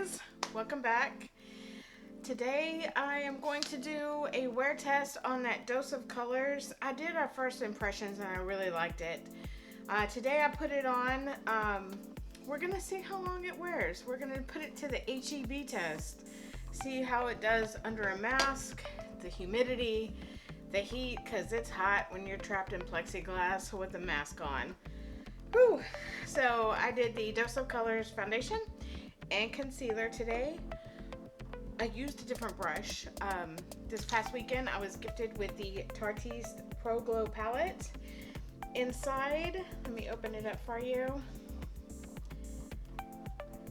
guys, welcome back. Today I am going to do a wear test on that Dose of Colors. I did our first impressions and I really liked it. Today I put it on. We're going to see how long it wears. We're going to put it to the HEB test. See how it does under a mask, the humidity, the heat, because it's hot when you're trapped in plexiglass with a mask on. Whew. So I did the Dose of Colors foundation and concealer today. I used a different brush. This past weekend I was gifted with the Tarte Pro Glow palette. Inside, let me open it up for you.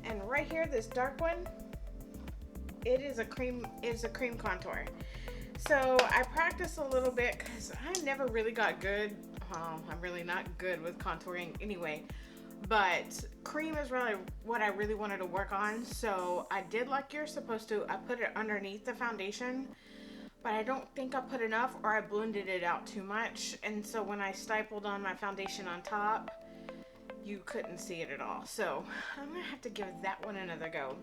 And right here, this dark one, it is a cream contour. So I practiced a little bit because I never really got good. I'm really not good with contouring anyway. But cream is really what I really wanted to work on. So I did like you're supposed to. I put it underneath the foundation, but I don't think I put enough or I blended it out too much. And so when I stippled on my foundation on top, you couldn't see it at all. So I'm gonna have to give that one another go.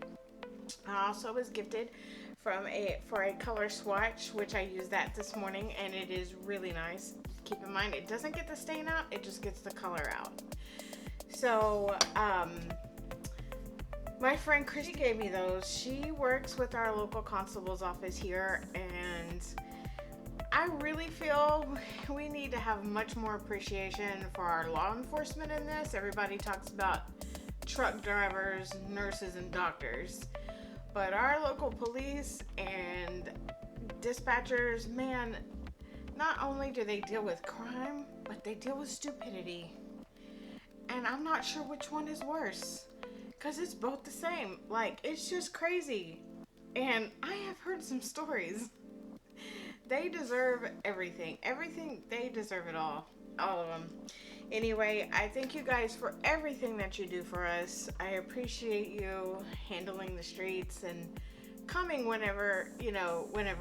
I also was gifted for a color swatch, which I used that this morning, and it is really nice. Keep in mind, it doesn't get the stain out, it just gets the color out. So, my friend Christy gave me those. She works with our local constable's office here, and I really feel we need to have much more appreciation for our law enforcement in this. Everybody talks about truck drivers, nurses, and doctors. But our local police and dispatchers, man, not only do they deal with crime, but they deal with stupidity. And I'm not sure which one is worse, because it's both the same. Like, it's just crazy. And I have heard some stories. They deserve everything. Everything, they deserve it all. All of them. Anyway, I thank you guys for everything that you do for us. I appreciate you handling the streets and coming whenever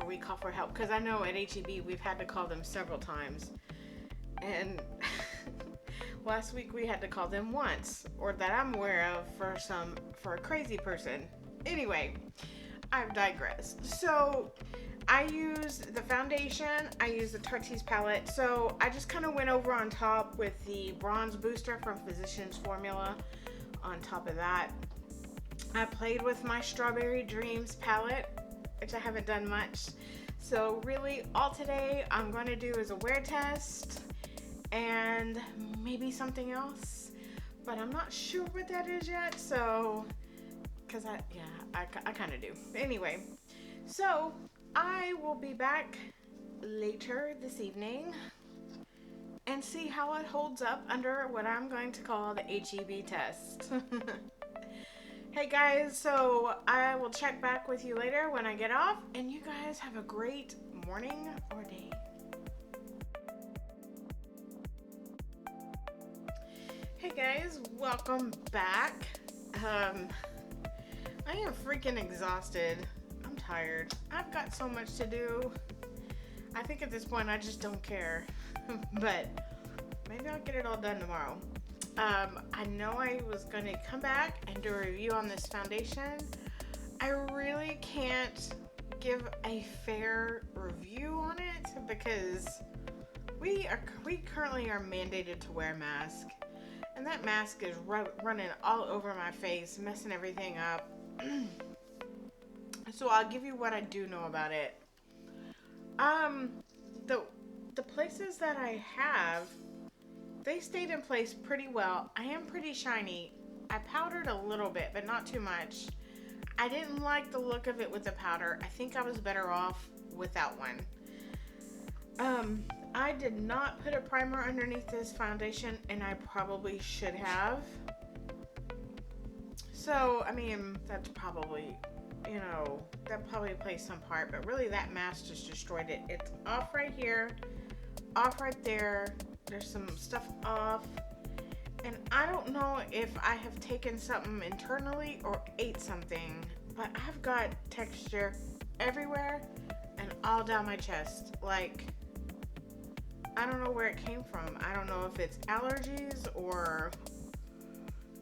we call for help. Because I know at HEB we've had to call them several times. And last week we had to call them once, or that I'm aware of, for a crazy person. Anyway, I've digressed. So I used the foundation, I used the Tarte palette, so I just kind of went over on top with the bronze booster from Physicians Formula on top of that. I played with my Strawberry Dreams palette, which I haven't done much. So really all today I'm going to do is a wear test and maybe something else, but I'm not sure what that is yet, so because I kind of do. Anyway, so I will be back later this evening and see how it holds up under what I'm going to call the HEB test. Hey guys, so I will check back with you later when I get off, and you guys have a great morning or day. Hey guys, welcome back. I am freaking exhausted. I'm tired. I've got so much to do. I think at this point I just don't care. But maybe I'll get it all done tomorrow. I know I was going to come back and do a review on this foundation. I really can't give a fair review on it because we currently are mandated to wear a mask. And that mask is running all over my face, messing everything up. So I'll give you what I do know about it. The places that I have, they stayed in place pretty well. I am pretty shiny. I powdered a little bit, but not too much. I didn't like the look of it with the powder. I think I was better off without one. I did not put a primer underneath this foundation, and I probably should have. So, I mean, that's probably, that probably plays some part, but really that mask just destroyed it. It's off right here, off right there. There's some stuff off, and I don't know if I have taken something internally or ate something, but I've got texture everywhere and all down my chest. Like, I don't know where it came from. I don't know if it's allergies or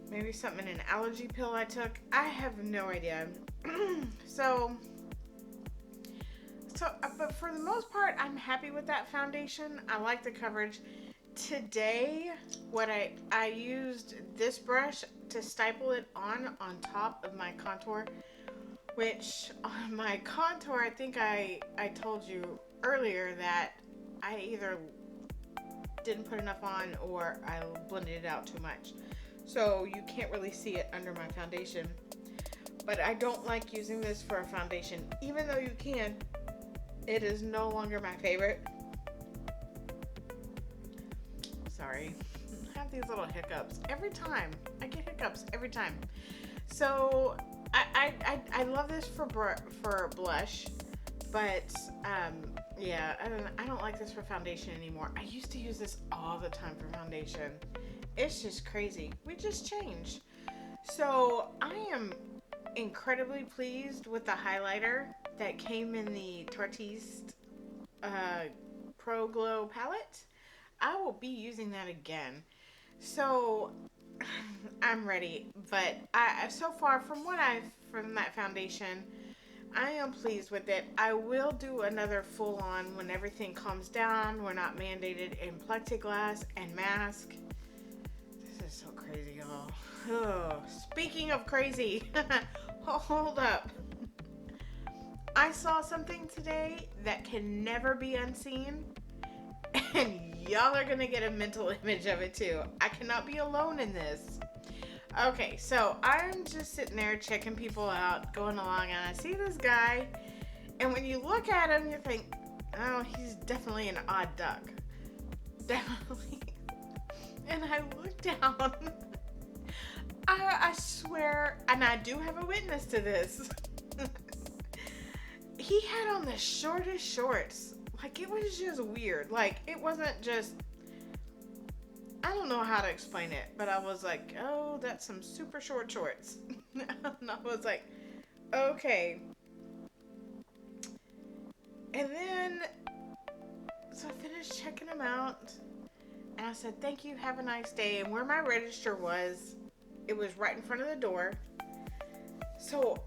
Maybe something in an allergy pill I took. I have no idea. So, but for the most part, I'm happy with that foundation. I like the coverage. Today, what I used this brush to stipple it on top of my contour, which on my contour, I think I told you earlier that I either didn't put enough on or I blended it out too much. So you can't really see it under my foundation. But I don't like using this for a foundation. Even though you can, it is no longer my favorite. Sorry. I have these little hiccups every time. I get hiccups every time. So I love this for blush, but yeah, I don't like this for foundation anymore. I used to use this all the time for foundation. It's just crazy. We just changed. So I am incredibly pleased with the highlighter that came in the Tarteist Pro Glow palette. I will be using that again. So I'm ready, but so far from that foundation, I am pleased with it. I will do another full on when everything calms down. We're not mandated in plexiglass and mask. This is so crazy, y'all. Oh, speaking of crazy, hold up. I saw something today that can never be unseen, and y'all are gonna get a mental image of it too. I cannot be alone in this. Okay, so I'm just sitting there checking people out, going along, and I see this guy, and when you look at him, you think, oh, he's definitely an odd duck. Definitely. And I look down. I swear, and I do have a witness to this. He had on the shortest shorts. Like, it was just weird. Like, it wasn't just, I don't know how to explain it, but I was like, oh, that's some super short shorts. And I was like, okay. And then, so I finished checking him out, and I said, thank you, have a nice day. And where my register was, it was right in front of the door. So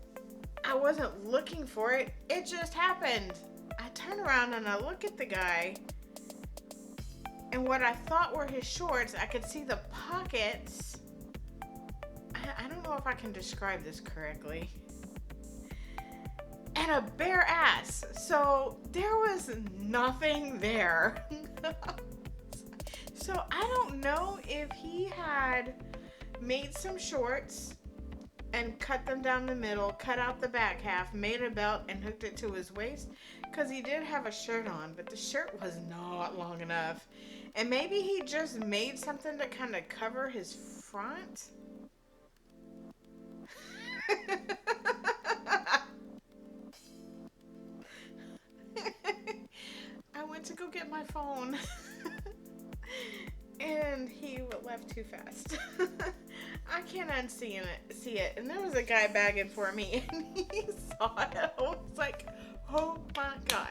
I wasn't looking for it. It just happened. I turn around and I look at the guy, and what I thought were his shorts, I could see the pockets. I don't know if I can describe this correctly. And a bare ass. So there was nothing there. So I don't know if he had made some shorts and cut them down the middle, cut out the back half, made a belt, and hooked it to his waist. Because he did have a shirt on, but the shirt was not long enough. And maybe he just made something to kind of cover his front. I went to go get my phone. And he left too fast. I can't unsee it. And there was a guy bagging for me, and he saw it. I was like, oh my God.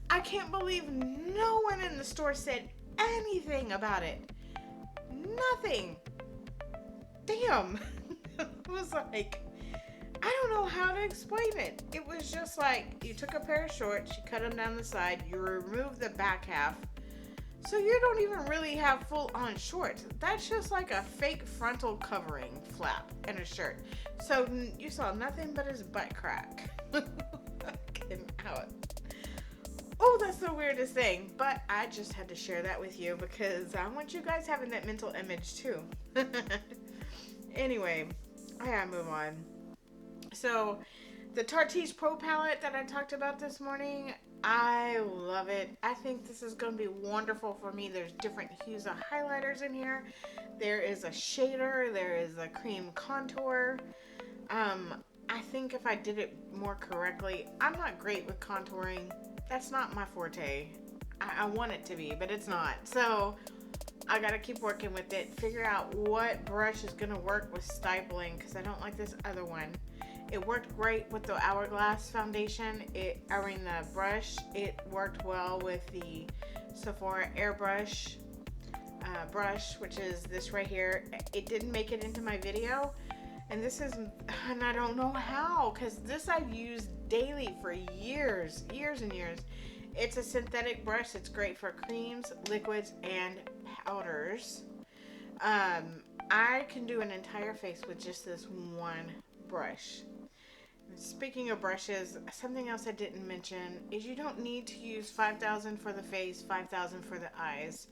I can't believe no one in the store said anything about it. Nothing. Damn. It was like, I don't know how to explain it. It was just like, you took a pair of shorts, you cut them down the side, you removed the back half. So you don't even really have full on shorts. That's just like a fake frontal covering flap and a shirt. So you saw nothing but his butt crack. Fucking out. Oh, that's the weirdest thing. But I just had to share that with you because I want you guys having that mental image too. Anyway, I gotta move on. So the Tarteist Pro palette that I talked about this morning, I love it. I think this is going to be wonderful for me. There's different hues of highlighters in here. There is a shader. There is a cream contour. I think if I did it more correctly, I'm not great with contouring. That's not my forte. I want it to be, but it's not. So I got to keep working with it. Figure out what brush is going to work with stipling because I don't like this other one. It worked great with the Hourglass foundation. The brush. It worked well with the Sephora airbrush. brush, which is this right here. It didn't make it into my video, and and I don't know how, because this I've used daily for years and years. It's a synthetic brush. It's great for creams, liquids, and powders. I can do an entire face with just this one brush. Speaking of brushes, something else I didn't mention is you don't need to use 5,000 for the face, 5,000 for the eyes.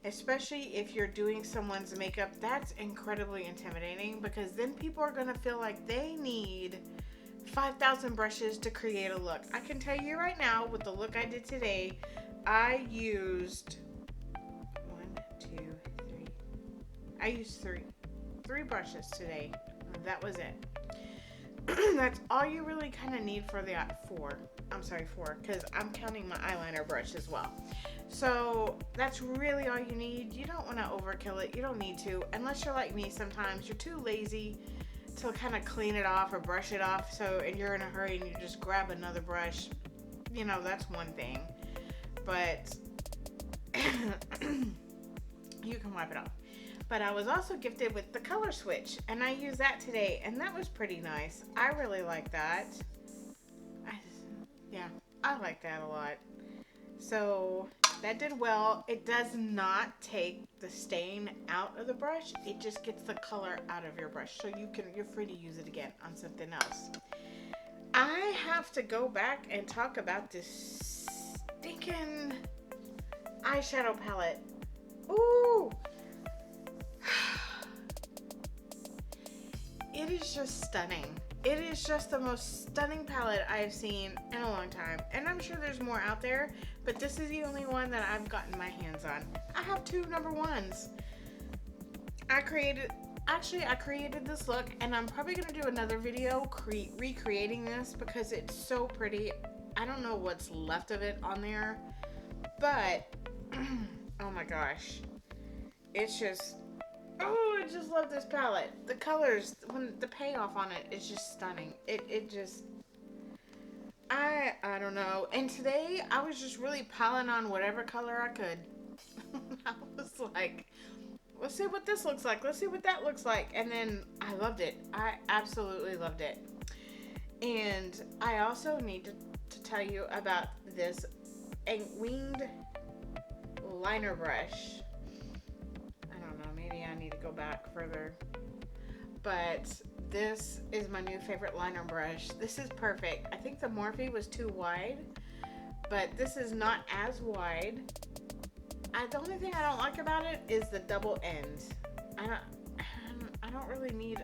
Especially if you're doing someone's makeup, that's incredibly intimidating, because then people are going to feel like they need 5,000 brushes to create a look. I can tell you right now, with the look I did today, I used three brushes today. That was it. That's all you really kind of need for the four, because I'm counting my eyeliner brush as well. So that's really all you need. You don't want to overkill it. You don't need to, unless you're like me. Sometimes you're too lazy to kind of clean it off or brush it off, and you're in a hurry and you just grab another brush. You know, that's one thing, but you can wipe it off. But I was also gifted with the color switch, and I used that today, and that was pretty nice. I really like that. I like that a lot. So that did well. It does not take the stain out of the brush. It just gets the color out of your brush, so you're free to use it again on something else. I have to go back and talk about this stinking eyeshadow palette. Ooh! It is just stunning. It is just the most stunning palette I've seen in a long time. And I'm sure there's more out there, but this is the only one that I've gotten my hands on. I have two number ones. I created this look, and I'm probably going to do another video recreating this because it's so pretty. I don't know what's left of it on there, but oh my gosh. It's just... Oh, I just love this palette. The colors, the payoff on it is just stunning. It just, I don't know. And today I was just really piling on whatever color I could. I was like, let's see what this looks like. Let's see what that looks like. And then I loved it. I absolutely loved it. And I also need to tell you about this winged liner brush. I need to go back further, but this is my new favorite liner brush. This is perfect. I think the Morphe was too wide, but this is not as wide. The only thing I don't like about it is the double end. I don't really need...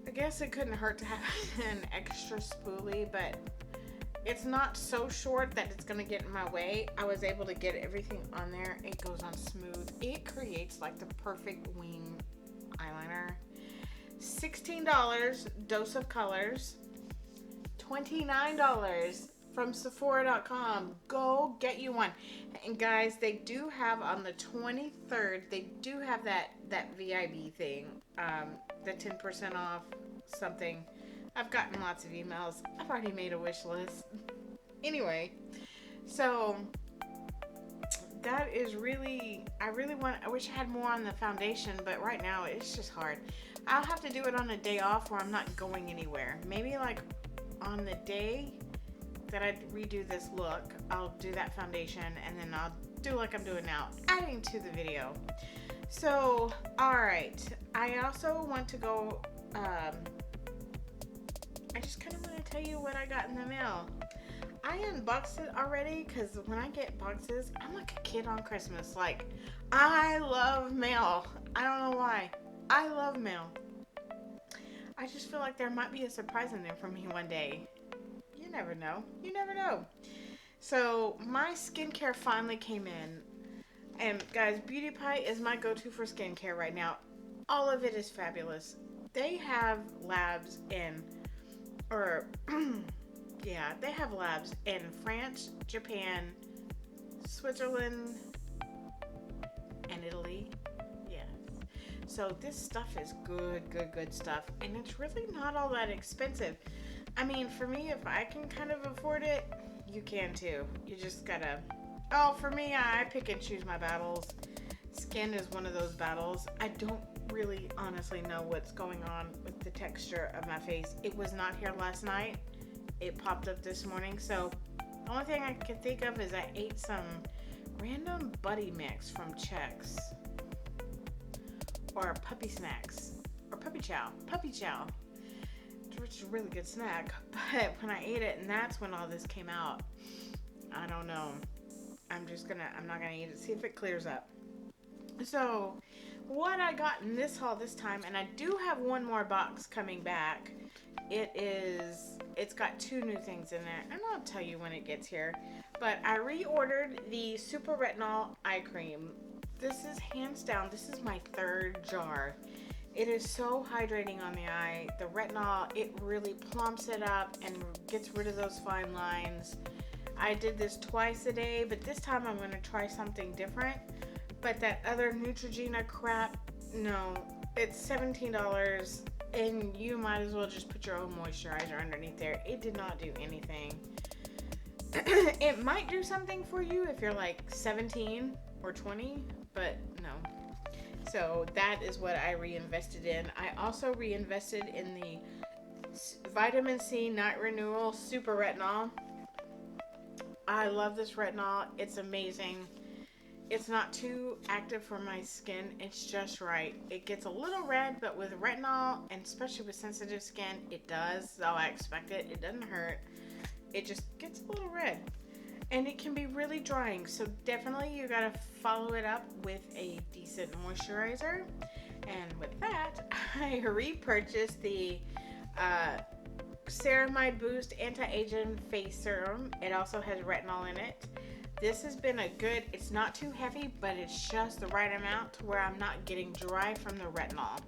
I guess it couldn't hurt to have an extra spoolie, but it's not so short that it's going to get in my way. I was able to get everything on there. It goes on smooth. It creates like the perfect wing eyeliner. $16, Dose of Colors. $29 from Sephora.com. Go get you one. And guys, they do have on the 23rd, they do have that VIB thing. The 10% off something. I've gotten lots of emails. I've already made a wish list. Anyway, so that is really, I wish I had more on the foundation, but right now it's just hard. I'll have to do it on a day off where I'm not going anywhere. Maybe like on the day that I redo this look, I'll do that foundation, and then I'll do like I'm doing now, adding to the video. So, alright. I also want to go, I just kind of want to tell you what I got in the mail. I unboxed it already because when I get boxes, I'm like a kid on Christmas. Like, I love mail. I don't know why. I love mail. I just feel like there might be a surprise in there for me one day. You never know. You never know. So, my skincare finally came in. And guys, Beauty Pie is my go-to for skincare right now. All of it is fabulous. They have labs in... they have labs in France, Japan, Switzerland, and Italy. Yes. So this stuff is good stuff. And it's really not all that expensive. I mean, for me, if I can kind of afford it, you can too. You just gotta... Oh, for me, I pick and choose my battles. Skin is one of those battles. I don't really honestly know what's going on with the texture of my face. It was not here last night. It popped up this morning. So the only thing I can think of is I ate some random buddy mix from Chex. Or puppy snacks. Or puppy chow. Puppy chow. Which is a really good snack. But when I ate it, and that's when all this came out. I don't know. I'm not gonna eat it. See if it clears up. So, what I got in this haul this time, and I do have one more box coming back. It's got 2 new things in there, and I'll tell you when it gets here. But I reordered the Super Retinol Eye Cream. This is hands down, this is my 3rd jar. It is so hydrating on the eye. The retinol, it really plumps it up and gets rid of those fine lines. I did this twice a day, but this time I'm going to try something different. But that other Neutrogena crap, no, it's $17 and you might as well just put your own moisturizer underneath there. It did not do anything. It might do something for you if you're like 17 or 20, but no. So that is what I reinvested in. I also reinvested in the Vitamin C Night Renewal Super Retinol. I love this retinol. It's amazing. It's not too active for my skin. It's just right. It gets a little red, but with retinol, and especially with sensitive skin, it does. So I expect it. It doesn't hurt. It just gets a little red. And it can be really drying. So definitely you gotta follow it up with a decent moisturizer. And with that, I repurchased the Ceramide Boost Anti-Aging Face Serum. It also has retinol in it. This has been a good, it's not too heavy, but it's just the right amount to where I'm not getting dry from the retinol.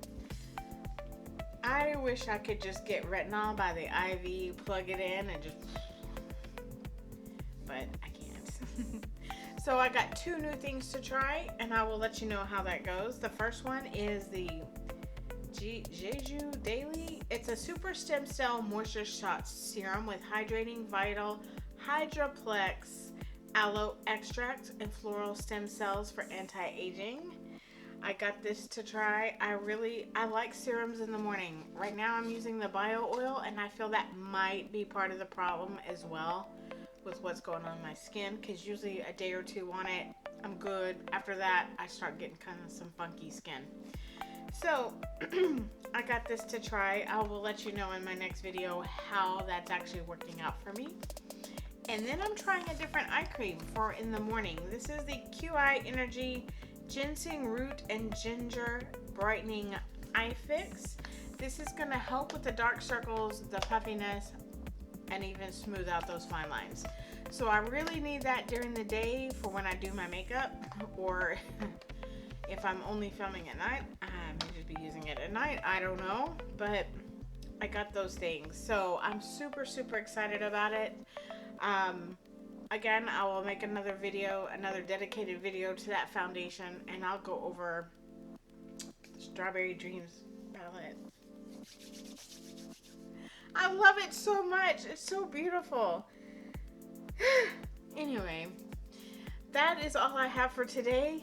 I wish I could just get retinol by the IV, plug it in, and just, but I can't. So I got 2 new things to try, and I will let you know how that goes. The first one is the Jeju Daily. It's a Super Stem Cell Moisture Shot Serum with Hydrating Vital Hydroplex Aloe Extract and Floral Stem Cells for anti-aging. I got this to try. I like serums in the morning. Right now I'm using the bio oil, and I feel that might be part of the problem as well with what's going on in my skin, because usually a day or 2 on it, I'm good. After that, I start getting kind of some funky skin. So I got this to try. I will let you know in my next video how that's actually working out for me. And then I'm trying a different eye cream for in the morning. This is the QI Energy Ginseng Root and Ginger Brightening Eye Fix. This is going to help with the dark circles, the puffiness, and even smooth out those fine lines. So I really need that during the day for when I do my makeup, or if I'm only filming at night, I may just be using it at night. I don't know, but I got those things. So I'm super, super excited about it. Again, I will make another video, another dedicated video to that foundation, and I'll go over the Strawberry Dreams palette. I love it so much. It's so beautiful. Anyway, that is all I have for today.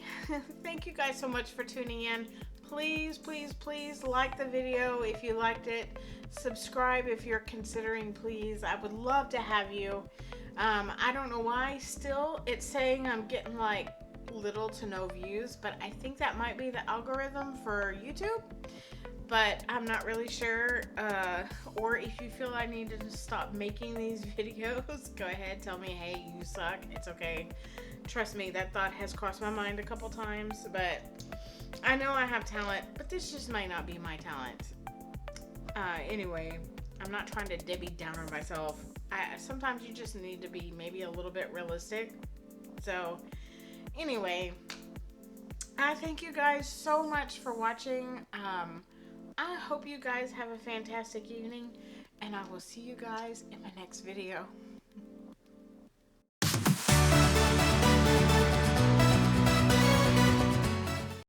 Thank you guys so much for tuning in. Please, please, please like the video if you liked it. Subscribe if you're considering, please. I would love to have you. I don't know why still it's saying I'm getting like little to no views, but I think that might be the algorithm for YouTube. But I'm not really sure, or if you feel I need to stop making these videos, go ahead, tell me, hey, you suck, it's okay. Trust me, that thought has crossed my mind a couple times, but I know I have talent, but this just might not be my talent. Anyway, I'm not trying to Debbie Downer myself. Sometimes you just need to be maybe a little bit realistic. So, anyway, I thank you guys so much for watching. I hope you guys have a fantastic evening, and I will see you guys in my next video.